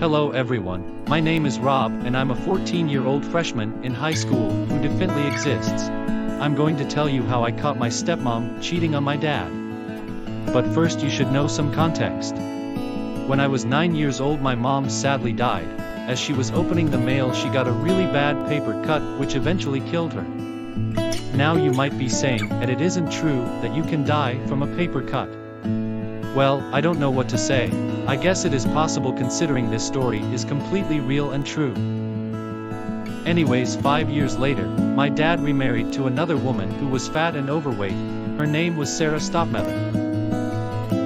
Hello everyone, my name is Rob and I'm a 14-year-old freshman in high school who definitely exists. I'm going to tell you how I caught my stepmom cheating on my dad. But first you should know some context. When I was 9 years old my mom sadly died. As she was opening the mail she got a really bad paper cut which eventually killed her. Now you might be saying that it isn't true that you can die from a paper cut. Well, I don't know what to say. I guess it is possible considering this story is completely real and true. Anyways, 5 years later, my dad remarried to another woman who was fat and overweight. Her name was Sarah Stepmother.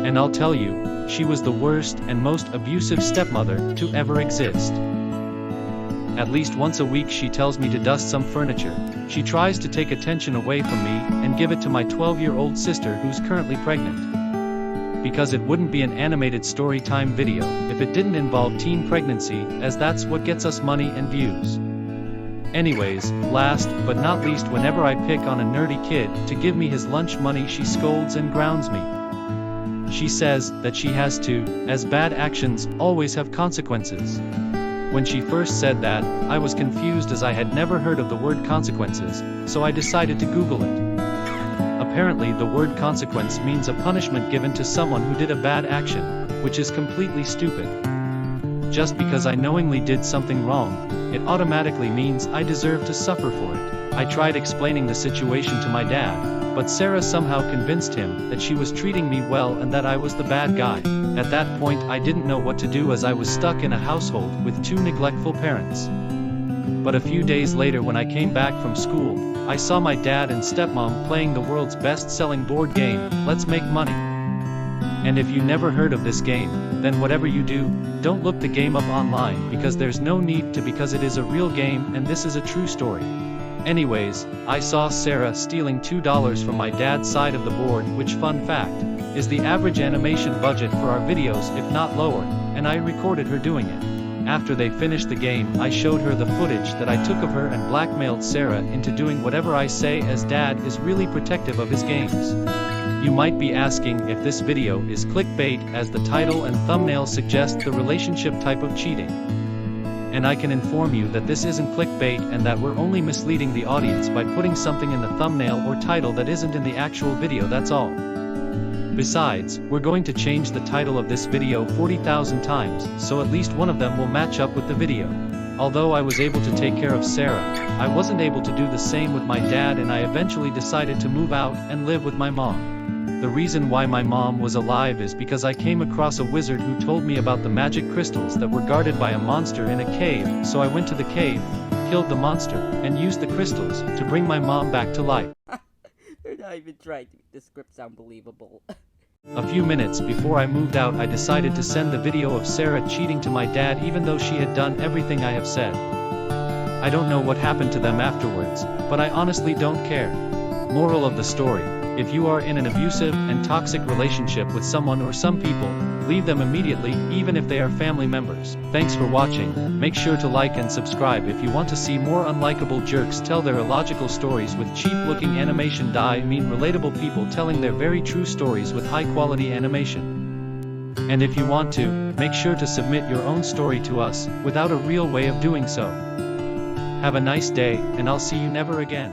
And I'll tell you, she was the worst and most abusive stepmother to ever exist. At least once a week she tells me to dust some furniture. She tries to take attention away from me and give it to my 12-year-old sister who's currently pregnant. Because it wouldn't be an animated story time video if it didn't involve teen pregnancy, as that's what gets us money and views. Anyways, last but not least, whenever I pick on a nerdy kid to give me his lunch money she scolds and grounds me. She says that she has to, as bad actions always have consequences. When she first said that, I was confused as I had never heard of the word consequences, so I decided to Google it. Apparently the word consequence means a punishment given to someone who did a bad action, which is completely stupid. Just because I knowingly did something wrong, it automatically means I deserve to suffer for it. I tried explaining the situation to my dad, but Sarah somehow convinced him that she was treating me well and that I was the bad guy. At that point I didn't know what to do as I was stuck in a household with two neglectful parents. But a few days later when I came back from school, I saw my dad and stepmom playing the world's best-selling board game, Let's Make Money. And if you never heard of this game, then whatever you do, don't look the game up online because there's no need to, because it is a real game and this is a true story. Anyways, I saw Sarah stealing $2 from my dad's side of the board, which, fun fact, is the average animation budget for our videos if not lower, and I recorded her doing it. After they finished the game I showed her the footage that I took of her and blackmailed Sarah into doing whatever I say, as dad is really protective of his games. You might be asking if this video is clickbait, as the title and thumbnail suggest the relationship type of cheating. And I can inform you that this isn't clickbait and that we're only misleading the audience by putting something in the thumbnail or title that isn't in the actual video, that's all. Besides, we're going to change the title of this video 40,000 times, so at least one of them will match up with the video. Although I was able to take care of Sarah, I wasn't able to do the same with my dad, and I eventually decided to move out and live with my mom. The reason why my mom was alive is because I came across a wizard who told me about the magic crystals that were guarded by a monster in a cave, so I went to the cave, killed the monster, and used the crystals to bring my mom back to life. They're not even trying to make the script sound believable. A few minutes before I moved out I decided to send the video of Sarah cheating to my dad, even though she had done everything I have said. I don't know what happened to them afterwards, but I honestly don't care. Moral of the story: if you are in an abusive and toxic relationship with someone or some people, leave them immediately, even if they are family members. Thanks for watching. Make sure to like and subscribe if you want to see more unlikable jerks tell their illogical stories with cheap-looking animation. Relatable people telling their very true stories with high-quality animation. And if you want to, make sure to submit your own story to us, without a real way of doing so. Have a nice day, and I'll see you never again.